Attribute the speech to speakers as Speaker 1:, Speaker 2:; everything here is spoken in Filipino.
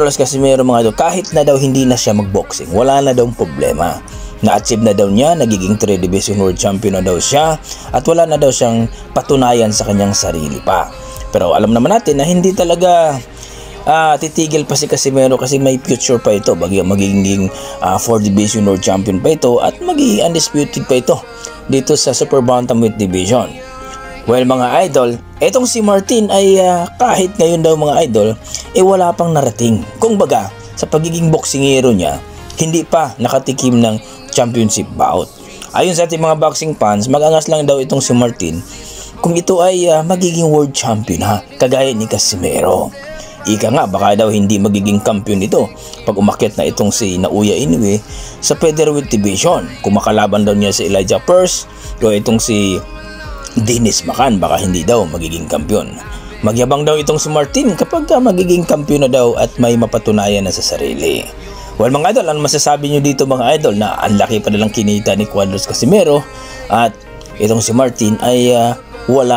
Speaker 1: Carlos Casimero mga idol, kahit na daw hindi na siya magboxing, wala na daw problema. Na-achieve na daw niya, nagiging 3 Division World Champion na daw siya at wala na daw siyang patunayan sa kanyang sarili pa. Pero alam naman natin na hindi talaga titigil pa si Casimero kasi may future pa ito. Magiging 4 Division World Champion pa ito at magiging undisputed pa ito dito sa Super Bantamweight Division. Well mga idol, etong si Martin ay kahit ngayon daw mga idol, wala pang narating. Kung baga, sa pagiging boksingero niya, hindi pa nakatikim ng championship bout. Ayon sa ating mga boxing fans, mag-angas lang daw itong si Martin kung ito ay magiging world champion kagaya ni Casimero. Ika nga, baka daw hindi magiging kampiyon ito pag umakyat na itong si Naoya Inoue sa featherweight division. Kung makalaban daw niya si Elijah Pearce o itong si Dennis Macan, baka hindi daw magiging kampiyon. Magyabang daw itong si Martin kapag magiging kampiyon na daw at may mapatunayan na sa sarili. Well mga idol, ano masasabi nyo dito mga idol na ang laki pa nalang kinita ni Carlos Casimero at itong si Martin ay wala